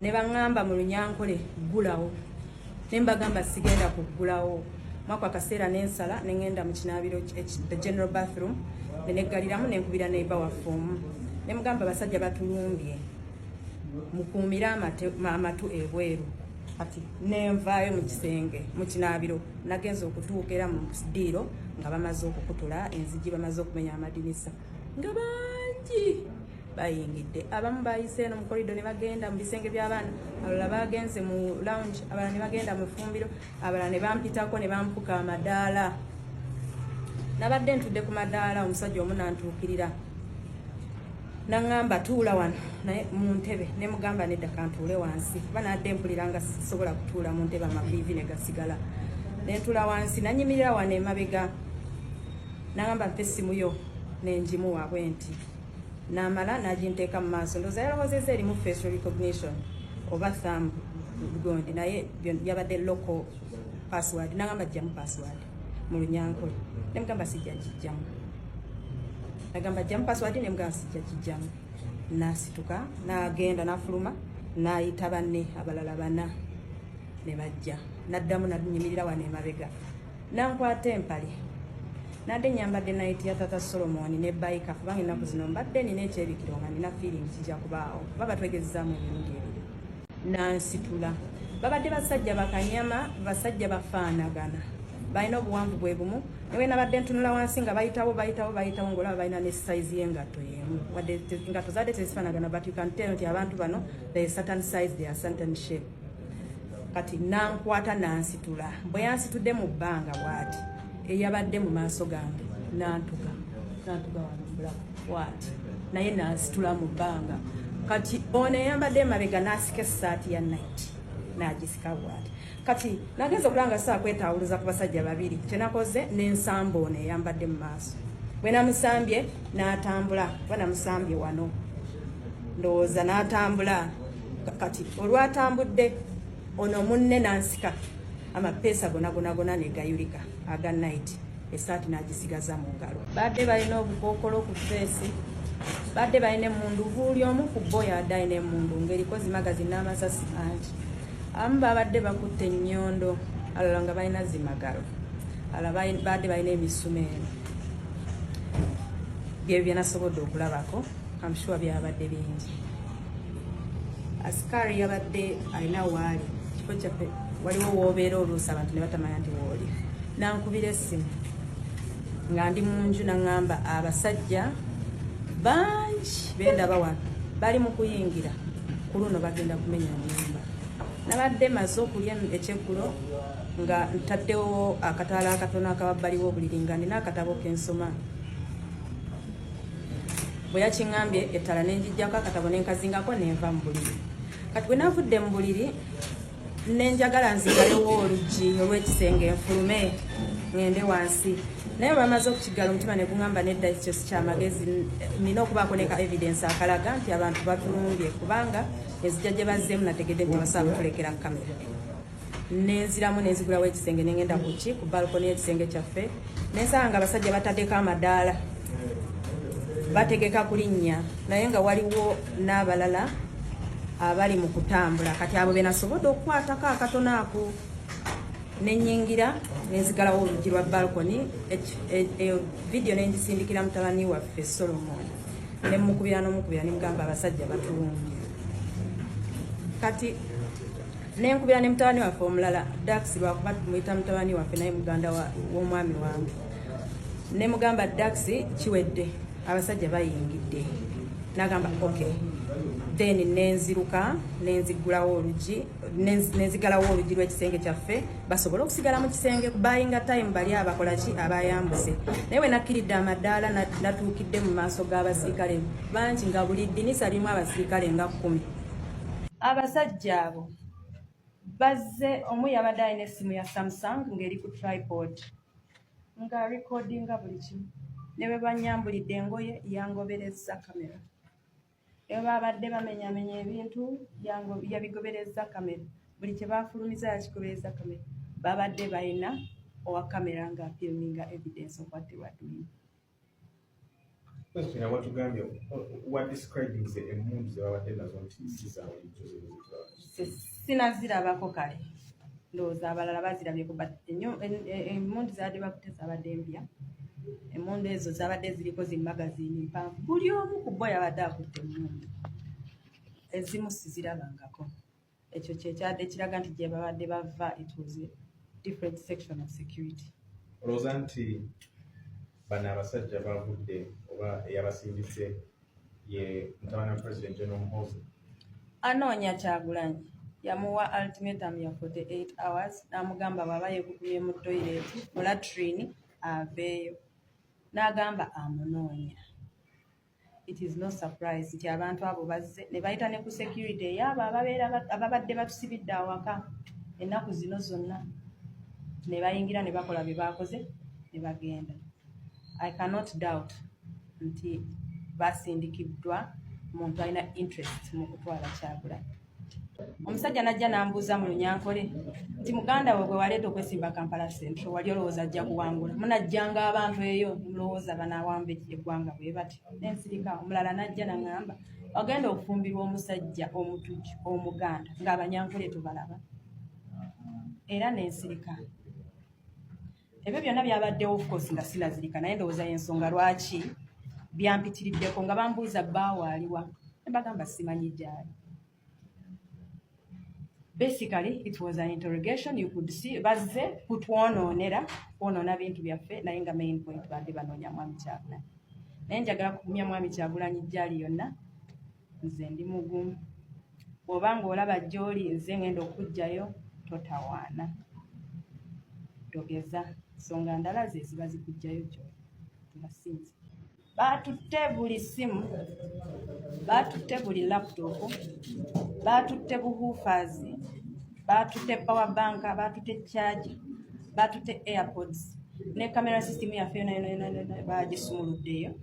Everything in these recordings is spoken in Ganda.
ne baŋŋamba mu Lunyankole ggulawo ne mbagamba sigenda kuggulawo mwako akaseera n'ensala ne ngenda mu kinaabiro the general bathroom ne neggaliramu ne nkubira neighbor waffe omu ne mugamba basajja batulumbye mukuumire amatu ebweru kati nenvaayo mu kisenge mu kinaabiro nagenza okutuuka era mu ddiiro nga bamaze okukutula enzigi bamaze okumenya amadinisa nga bangi bayingidde abamu bayise eno mu korido ne bagenda mu bisenge by'abaana abalala bagenze mu lounge abalala ne bagenda mu ffumbiro abalala ne bampitako ne bampuka amadaala nabadde ntudde ku madaala omusajja omu nantuukirira naŋŋamba tuula wano naye mu ntebe ne mugamba nedda kantuule wansi kuba nadde mpulira nga sisobola kutuula mu ntebe amaviivi ne gasigala ne ntuula wansi nanyimirira wano emabega naŋŋamba mpe essimu yo nenjimuwa bwenti namala naginteeka mu maaso ndooza yalowoozezza erimu facial recognition oba thumb gundi naye yabadde local password naŋŋamba jjamu password mu Lunyankole ne mugamba sijja gijjamu nagamba jjamu password ne mugamba sijja gijjamu nasituka nagenda nafuluma nayita banne abalala bana ne bajja naddamu nanyimirira wano emabega nankwata empale nadde nyambadde nayiti ya tata Solomon ne bayika kubanga ennaku zino mbadde nina ekyebikiro nga nina feeling kijja kubaawo kuba batwegezezaamu emirundi ebiri nansitula babadde basajja bakanyama basajja bafaanagana balina obuwanvu bwe bumu nawe nabadde ntunula wansi nga bayitawo ng'olaba balina ne size y'engatto y'emu wadde engatto zadde tezifaanagana but you can tell nti abantu bano they certain size they are certain shape kati nankwata nansitula bwe yansitudde mu bbanga bwati eyabadde mu maaso gange nantuga wano bwati naye nansitula mu bbanga kati ono eyambadde emabega nasika essaati ya night nagisika bwati kati nagenza okulanga saa kwetawuluza ku basajja babiri kyenakoze n'ensamba ono eyambadde mu maaso bwe namusambye n'atambula kuba namusambye wano ndowooza n'atambula kati olwatambudde ono munne nansika amapeesa gona negayulika aga night esaati nagisigaza mu ngalo badde balina obukookolo ku feesi badde balina emundu buuli omu ku bo yadde alina emundu ng'eriko zimagazi n'amasasi mangi amu babadde bakutte ennyondo alala nga balina zimagalo alala badde balina emisumeeno byebyo byenasobodde okulabako amushuwa byabadde bingi asikari yabadde alina waali kifo kyaffe waliwo woobeera oluusi abantu ne batamanya nti wooli nankubira essimu nga ndi mu nju naŋŋamba abasajja bangi bendaba wano bali mu kuyingira ku luno bagenda kumenya nnyumba nabadde maze okulya ekyeggulo nga ntaddewo akataala akatono akababbali w'obuliri nga nina akatabo kensoma bwe yakiŋŋambye ettala nenjijjako akatabo nenkazingako nenva mu buliri kati bwe navudde mu buliri nenjagala nzigalewo oluggi olw'ekisenge enfulume ngende wansi naye bamaze okukigala omutima ne guŋŋamba nedda ekyo si kyamagezi nina okubaako neka evidence akalaga nti abantu batulumbye kubanga ezijja gye bazzeemu nategedde nti basobola kutulekera kamera nenziramu nenzigulawo ekisenge nengenda kuki ku balkoni y'ekisenge kyaffe nensaba nga abasajja bataddeko amadaala bategeka kulinnya naye nga waliwo n'abalala abali mu kutambula kati abo benasobodde okukwatako akatono ako nenyingira nenzigalawo oluggi lwa balkoni vidiyo nengisindikira mutabani waffe Solomon nemukubira n'omukubira nemugamba abasajja batulumbye kati nenkubira ne mutabani waffe omulala Dax lwakuba tumuyita mutabani waffe naye muganda w'omwami wange nemugamba Dax kiwedde abasajja bayingidde nagamba okay then nenziruka nenzigulawo oluggi nenzigalawo oluggi lw'ekisenge kyaffe basobole okusigala mu kisenge buying time bali abakola ki abayambuse naye we nakkiridde amadaala natuukidde mu maaso g'abasirikale bangi nga buli ddinisa limu abasirikale nga 10 abasajja abo bazze omu yabadde alina essimu ya Samsung ng'eri ku tripod nga recordinga buli kimu ne bwe banyambulidde engoye yangobereza kamera babadde bamenyamenya ebintu yabigobereza kamera buli kye bafulumiza yakigobereza kamera babadde balina owa kamera nga filminga evidence of what they were doing Question watugambye what describing the emmundu zebabadde nazo nti sizaabulijjo sinazirabako kale ndowooza abalala bazirabyeko emmundu zabadde bakute zabadde mpya emmundu ezo zabadde ziriko zimagazini mpanvu buli omu ku bo yabadde akutte emmundu ezimu sizirabangako ekyo kyekyadde kiraga nti gye babadde bava it was a different section of security. olowooza nti bano abasajja bavudde oba eyabasindise ye mutabani wa president John Muhoozi anoonya Kyagulanyi yamuwa ultimatum ya 48 hours n'amugamba bw'aba yeekukumye mu toilet mu latrine aveeyo n'agamba amunoonya. It is no surprise nti abantu abo bazze ne bayita ne ku security eyabo ababadde batusibidde awaka ennaku zino zonna ne bayingira ne bakola bye baakoze ne bagenda. I cannot doubt nti basindikiddwa muntu alina interest mu kutwala Kyagulanyi. Omusajja najja n'ambuuza mu Lunyankole nti muganda we bwe waleeta okwesimba Kampala Central wali olowooza ajja kuwangula munajjanga abantu eyo mulowooza banaawamba eggwanga bwe bati n'ensirika. Omulala najja n'aŋŋamba wagenda okufumbirwa omusajja omutujju omuganda ng'Abanyankole tubalaba era n'ensirika. Ebyo byonna byabaddewo of course nga sinazirika naye ndowooza y'ensonga lwaki byampitiriddeko nga bambuuza baawaaliwa ne bagamba simanyi gyali. Basically, it was an interrogation. You could see bazze kutwonoona bintu byaffe naye nga main point badde banoonya mwami Kyagulanyi. Naye njagala kukumya mwami Kyagulanyi gyali yonna nze ndi mugumu. Bw'obanga olaba gy'oli nze ngenda okujjayo totawaana. Togeza nsonga ndala ze ziba zikujjayo gy'oli. Tubasinze. Baatutte buli simu, baatutte buli laptop, baatutte buhoofers, baatutte power bank, baatutte charger, baatutte airpods, ne camera system yaffe yonna bagisumuluddeyo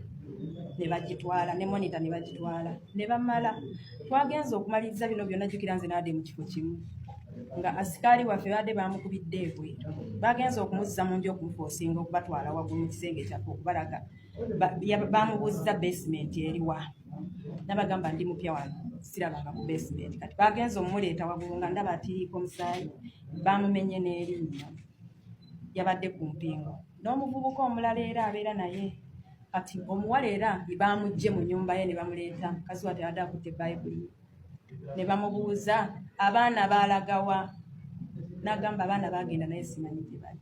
ne bagitwala, ne monitor ne bagitwala ne bamala. Twagenza okumaliriza bino byonna jjukira nze n'adde mu kifo kimu nga asikaali waffe badde bamukubidde ebweto. Bagenza okumuzza mu nju okumufoosinga okubatwala waggulu mu kisenge kyaffe okubalaga bamubuuziza basement eriwa nabagamba ndi mupya wano sirabanga ku basement kati bagenza omuleeta waggulu nga ndaba atiriiko omusaayi bamumenye n'erinnya yabadde ku mpingo n'omuvubuka omulala era abeera naye kati omuwala era bamugye mu nnyumba ye ne bamuleeta mukazi wa teyadde akutte bayibuli ne bamubuuza abaana baalagawa n'agamba abaana bagenda naye simanyi gye bali.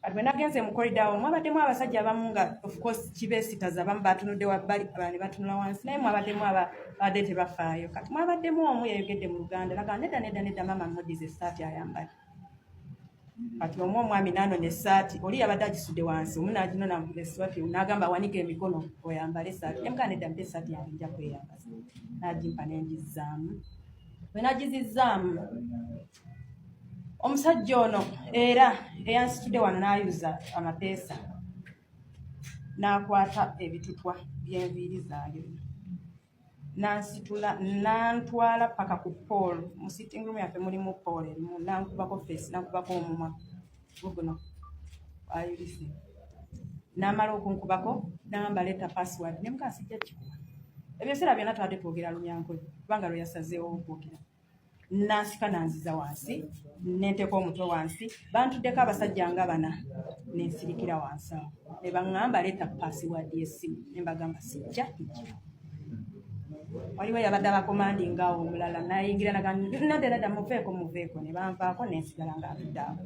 Bwe nagenze mu corridor omwo abaddemu abasajja abamu nga of course kibeesitaza abamu batunudde wabbali abalala ne batunula wansi naye mwabaddemu abadde tebafaayo. Kati mwabaddemu omu yayogedde mu Luganda laga nedda mama muddize essaati ayambala. Kati omu omwami n'anona essaati oli yabadde agisudde wansi omu n'aginona essaati n'agamba wanika emikono oyambale essaati. Yamugamba nedda mpa essaati yange nja kweyambaza n'agimpa n'engizzaamu. Bwe nagizizzaamu omusajja ono era eyansitudde wano n'ayuza amapeesa n'akwata ebitutwa by'enviiri zange n'ansitula n'antwala paka ku pool mu sitting room yaffe mulimu pool erimu n'ankubako face n'ankubako omumwa guno ayulise n'amala okunkubako n'agamba leeta password ne muka sijja kikuwa. Ebiseera byonna twadde twogera Lunyankole kubanga lwe yasazeewo okwogera. Nansika nanziza wansi nenteeka omutwe wansi bantuddeko abasajja nga bana nensirikira wansi awo ne baŋŋamba leeta password y'essimu ne mbagamba sijja kugiwa. Waliwo yabadde abakomandi ngaawo omulala nayingira nadda muveeko ne banvaako nensigala nga atudde awo.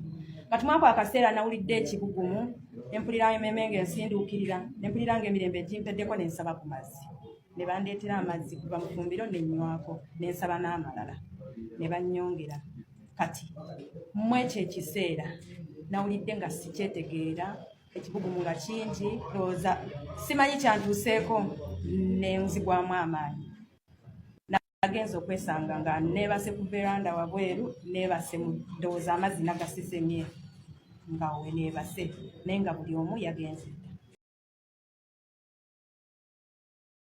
Kati mwako akaseera nawulidde ekibugumu ne mpulira emmeeme ng'ensinduukirira ne mpulira ng'emirembe egimpeddeko ne nsaba ku mazzi ne bandeetera amazzi kuva mu fumbiro ne nywako ne nsaba n'amalala ne bannyongera. Kati mu ekyo ekiseera nawulidde nga sikyetegeera ekibugumu nga kingi lowooza simanyi kyantuuseeko ne nzigwamu amaanyi. Nagenza okwesanga nga neebase ku veranda wabweru neebase mu ndowooza amazzi nagasisemye nga we neebase naye nga buli omu yagenze